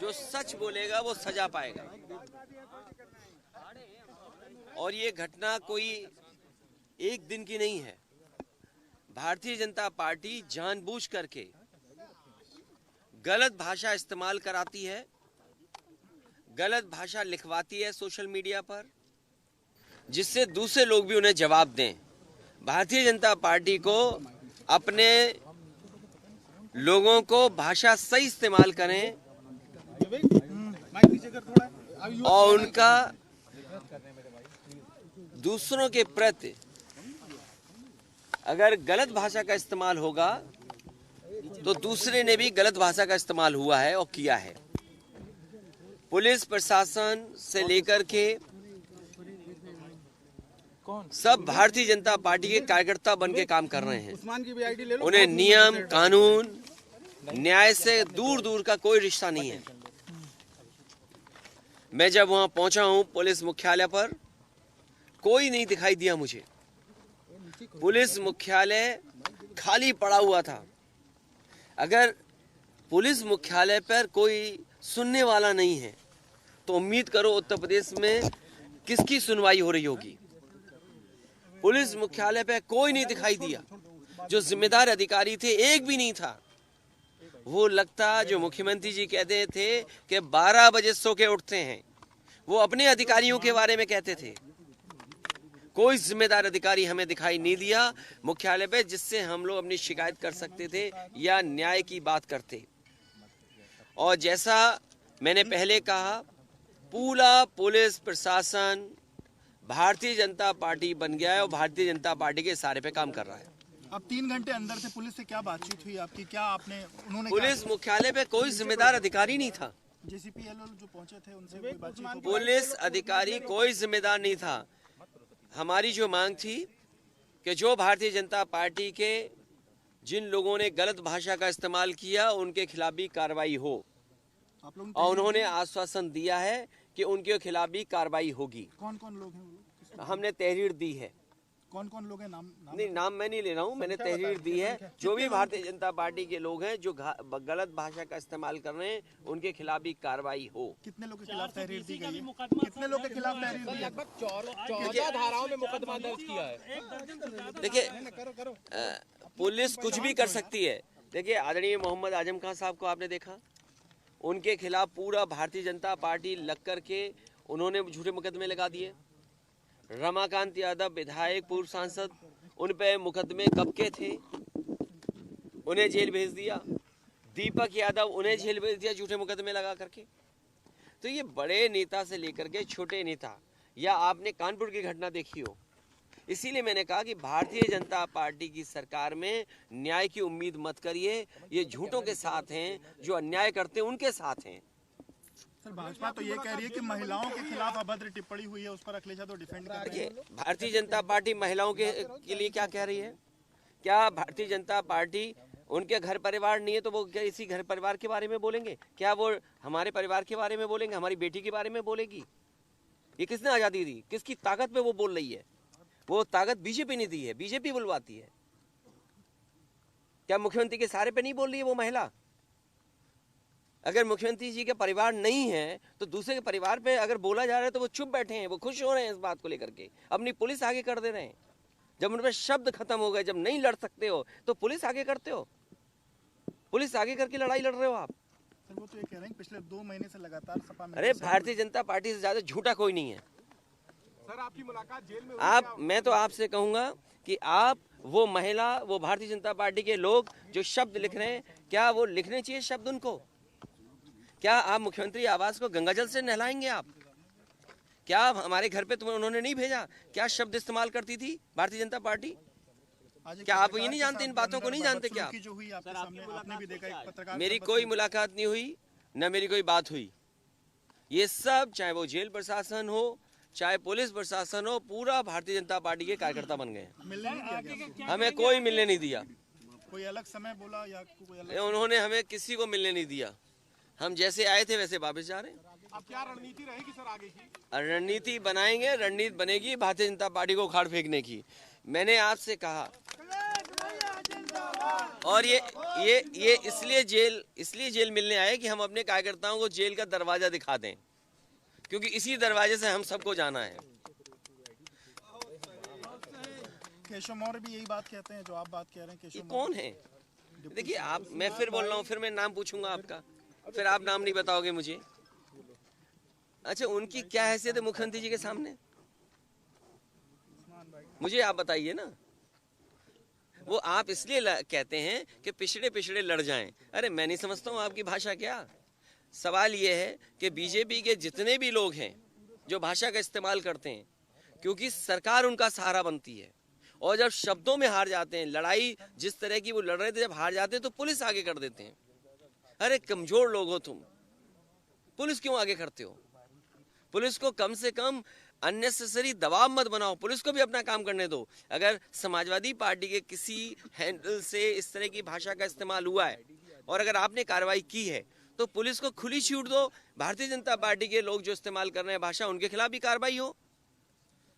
जो सच बोलेगा वो सजा पाएगा। और ये घटना कोई एक दिन की नहीं है। भारतीय जनता पार्टी जानबूझ करके गलत भाषा इस्तेमाल कराती है, गलत भाषा लिखवाती है सोशल मीडिया पर, जिससे दूसरे लोग भी उन्हें जवाब दें। भारतीय जनता पार्टी को अपने लोगों को भाषा सही इस्तेमाल करें और उनका दूसरों के प्रति अगर गलत भाषा का इस्तेमाल होगा तो दूसरे ने भी गलत भाषा का इस्तेमाल हुआ है और किया है। पुलिस प्रशासन से लेकर के सब भारतीय जनता पार्टी के कार्यकर्ता बन के काम कर रहे हैं। उन्हें नियम, कानून, न्याय से दूर दूर का कोई रिश्ता नहीं है। मैं जब वहां पहुंचा हूं पुलिस मुख्यालय पर, कोई नहीं दिखाई दिया मुझे। पुलिस मुख्यालय खाली पड़ा हुआ था। अगर पुलिस मुख्यालय पर कोई सुनने वाला नहीं है तो उम्मीद करो उत्तर प्रदेश में किसकी सुनवाई हो रही होगी। पुलिस मुख्यालय पे कोई नहीं दिखाई दिया। जो जिम्मेदार अधिकारी थे एक भी नहीं था। वो लगता जो मुख्यमंत्री जी कहते थे कि 12 बजे सो के उठते हैं, वो अपने अधिकारियों के बारे में कहते थे। कोई जिम्मेदार अधिकारी हमें दिखाई नहीं दिया मुख्यालय पे, जिससे हम लोग अपनी शिकायत कर सकते थे या न्याय की बात करते। और जैसा मैंने पहले कहा, पूरा पुलिस प्रशासन भारतीय जनता पार्टी बन गया है और भारतीय जनता पार्टी के इशारे पे काम कर रहा है। अब 3 घंटे अंदर से पुलिस से क्या बातचीत हुई आपकी? क्या आपने उन्होंने पुलिस मुख्यालय पे कोई जिम्मेदार अधिकारी नहीं था। जेसीपीएलओ जो पहुंचे थे उनसे कोई बातचीत? पुलिस अधिकारी कोई जिम्मेदार नहीं था। हमारी जो मांग थी कि जो भारतीय जनता पार्टी के जिन लोगों ने गलत भाषा का इस्तेमाल किया उनके खिलाफ भी कार्रवाई हो, और उन्होंने आश्वासन दिया है कि उनके खिलाफ भी कार्रवाई होगी। कौन कौन लोग हैं? हमने तहरीर दी है। कौन कौन लोग हैं? नाम नहीं, नाम मैं नहीं ले रहा हूँ, मैंने तहरीर दी है। जो भी भारतीय जनता पार्टी के लोग हैं जो गलत भाषा का इस्तेमाल कर रहे हैं उनके खिलाफ भी कार्रवाई हो। कितने लोगों के खिलाफ तहरीर दी गई है? कितने लोगों के खिलाफ तहरीर दी है? लगभग 14 धाराओं में मुकदमा दर्ज किया है। देखिए, पुलिस कुछ भी कर सकती है। देखिए, आदरणीय मोहम्मद आजम खान साहब को आपने देखा, उनके खिलाफ पूरा भारतीय जनता पार्टी लग करके उन्होंने झूठे मुकदमे लगा दिए। रमाकांत यादव विधायक, पूर्व सांसद, उन पे मुकदमे कब के थे, उन्हें जेल भेज दिया। दीपक यादव, उन्हें जेल भेज दिया झूठे मुकदमे लगा करके। तो ये बड़े नेता से लेकर के छोटे नेता, या आपने कानपुर की घटना देखी हो। इसीलिए मैंने कहा कि भारतीय जनता पार्टी की सरकार में न्याय की उम्मीद मत करिए। ये झूठों के साथ हैं, जो अन्याय करते हैं उनके साथ हैं। सर, भाजपा तो ये कह रही है कि महिलाओं के खिलाफ अभद्र टिप्पणी हुई है, उस पर अखिलेश यादव डिफेंड कर रहे हैं। भारतीय जनता पार्टी महिलाओं के लिए क्या कह रही है? क्या भारतीय जनता पार्टी, उनके घर परिवार नहीं है तो वो क्या इसी घर परिवार के बारे में बोलेंगे? क्या वो हमारे परिवार के बारे में बोलेंगे, हमारी बेटी के बारे में बोलेगी? ये किसने आजादी दी? किसकी ताकत पे वो बोल रही है? वो ताकत बीजेपी ने दी है, बीजेपी बुलवाती है। क्या मुख्यमंत्री के सहारे पे नहीं बोल रही है वो महिला? अगर मुख्यमंत्री जी के परिवार नहीं है तो दूसरे के परिवार पे अगर बोला जा रहा है तो वो चुप बैठे हैं, वो खुश हो रहे हैं इस बात को लेकर के, अपनी पुलिस आगे कर दे रहे हैं। जब उन पे शब्द खत्म हो गए, जब नहीं लड़ सकते हो तो पुलिस आगे करते हो, पुलिस आगे करके लड़ाई लड़ रहे हो आप। सर, वो तो ये कह रहे हैं पिछले 2 महीने से लगातार सपा में। अरे भारतीय जनता पार्टी से ज्यादा झूठा कोई नहीं है। सर, आपकी मुलाकात जेल में मैं तो आपसे कहूंगा कि आप वो महिला, वो भारतीय जनता पार्टी के लोग जो शब्द लिख रहे हैं, क्या वो लिखने चाहिए शब्द उनको? क्या आप मुख्यमंत्री आवास को गंगाजल से नहलाएंगे आप? क्या हमारे घर पे तुम्हें उन्होंने नहीं भेजा? क्या शब्द इस्तेमाल करती थी भारतीय जनता पार्टी? क्या आप ये नहीं जानते, इन बातों को नहीं जानते क्या? जो हुई आपके सामने, आपने भी देखा, एक पत्रकार। मेरी कोई मुलाकात नहीं हुई, न मेरी कोई बात हुई। ये सब, चाहे वो जेल प्रशासन हो, चाहे पुलिस प्रशासन हो, पूरा भारतीय जनता पार्टी के कार्यकर्ता बन गए। मिलने नहीं दिया गया? हमें कोई मिलने नहीं दिया। कोई अलग समय बोला या कोई अलग? उन्होंने हमें किसी को मिलने नहीं दिया। हम जैसे आए थे वैसे वापस जा रहे हैं। अब क्या रणनीति रहेगी सर आगे की? रणनीति बनाएंगे, रणनीति बनेगी भारतीय जनता पार्टी को उखाड़ फेंकने की। मैंने आपसे कहा और ये इसलिए जेल मिलने आए कि हम अपने कार्यकर्ताओं को जेल का दरवाजा दिखा दें, क्योंकि इसी दरवाजे से हम सबको जाना है। केशव मौर्य भी यही बात कहते हैं जो आप बात कह रहे हैं। ये केशव कौन है? देखिए आप, मैं फिर बोल रहा हूँ, फिर मैं नाम पूछूंगा आपका, फिर आप नाम नहीं बताओगे मुझे। अच्छा, उनकी क्या हैसियत है मुख्यमंत्री जी के सामने, मुझे आप बताइए ना। वो आप इसलिए कहते हैं कि पिछड़े लड़ जाएं। अरे मैं नहीं समझता हूँ आपकी भाषा क्या। सवाल ये है कि बीजेपी के जितने भी लोग हैं जो भाषा का इस्तेमाल करते हैं, क्योंकि सरकार उनका सहारा बनती है, और जब शब्दों में हार जाते हैं, लड़ाई जिस तरह की वो लड़ रहे थे, जब हार जाते हैं तो पुलिस आगे कर देते हैं। अरे कमजोर लोग हो तुम, पुलिस क्यों आगे करते हो? पुलिस को कम से कम अननेसेसरी दबाव मत बनाओ, पुलिस को भी अपना काम करने दो। अगर समाजवादी पार्टी के किसी हैंडल से इस तरह की भाषा का इस्तेमाल हुआ है और अगर आपने कार्रवाई की है, तो पुलिस को खुली छूट दो। भारतीय जनता पार्टी के लोग जो इस्तेमाल कर रहे हैं भाषा, उनके खिलाफ भी कार्रवाई हो।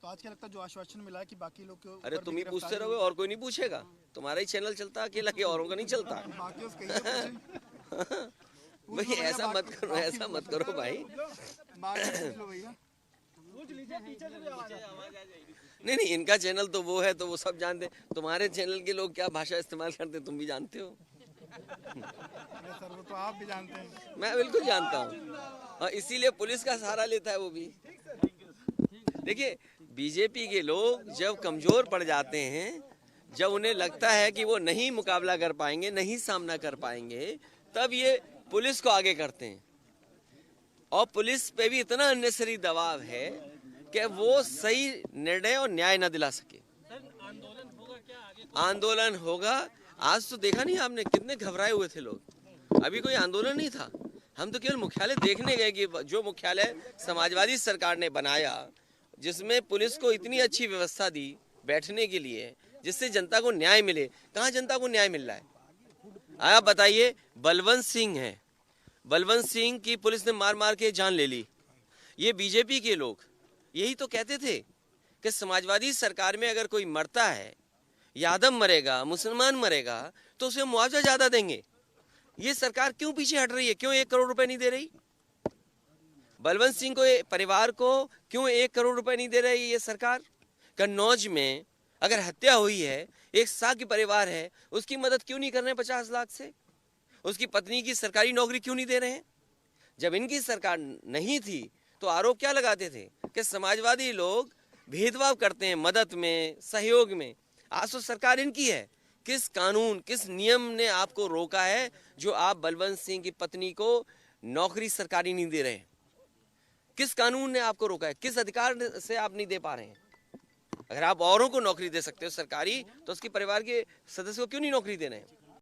तो आज क्या लगता है जो आश्वासन मिला है कि बाकी लोग के अरे तुम ही पूछते रहोगे, और कोई नहीं पूछेगा। तुम्हारा ही चैनल चलता अकेला, के औरों का नहीं चलता। भाई ऐसा मत करो, ऐसा मत करो भाई। नहीं, इनका चैनल तो वो है, तो वो सब जानते। तुम्हारे चैनल के लोग क्या भाषा इस्तेमाल करते तुम भी जानते हो। सर वो तो आप भी जानते हैं। मैं बिल्कुल जानता हूँ, और इसीलिए पुलिस का सहारा लेता है वो भी। देखिए बीजेपी के लोग जब कमजोर पड़ जाते हैं, जब उन्हें लगता है कि वो नहीं मुकाबला कर पाएंगे, नहीं सामना कर पाएंगे, तब ये पुलिस को आगे करते हैं। और पुलिस पे भी इतना अननेसेसरी दबाव है कि वो सही निर्णय और न्याय न दिला सके। आंदोलन होगा। आज तो देखा नहीं आपने, कितने घबराए हुए थे लोग। अभी कोई आंदोलन नहीं था, हम तो केवल मुख्यालय देखने गए कि जो मुख्यालय समाजवादी सरकार ने बनाया, जिसमें पुलिस को इतनी अच्छी व्यवस्था दी बैठने के लिए, जिससे जनता को न्याय मिले, कहाँ जनता को न्याय मिल रहा है? आप बताइए। बलवंत सिंह है, बलवंत सिंह की पुलिस ने मार मार के जान ले ली। ये बीजेपी के लोग यही तो कहते थे कि समाजवादी सरकार में अगर कोई मरता है, यादव मरेगा, मुसलमान मरेगा, तो उसे मुआवजा ज्यादा देंगे। ये सरकार क्यों पीछे हट रही है? क्यों 1 करोड़ रुपए नहीं दे रही? बलवंत सिंह को परिवार को क्यों 1 करोड़ रुपए नहीं दे रही ये सरकार? कन्नौज में अगर हत्या हुई है, एक सागी परिवार है, उसकी मदद क्यों नहीं कर रहे 50 लाख से? उसकी पत्नी की सरकारी नौकरी क्यों नहीं दे रहे हैं? जब इनकी सरकार नहीं थी तो आरोप क्या लगाते थे कि समाजवादी लोग भेदभाव करते हैं मदद में, सहयोग में। आज तो सरकार इनकी है। किस कानून, किस नियम ने आपको रोका है जो आप बलवंत सिंह की पत्नी को नौकरी सरकारी नहीं दे रहे हैं? किस कानून ने आपको रोका है? किस अधिकार से आप नहीं दे पा रहे हैं? अगर आप औरों को नौकरी दे सकते हो सरकारी, तो उसके परिवार के सदस्य को क्यों नहीं नौकरी दे रहे हैं?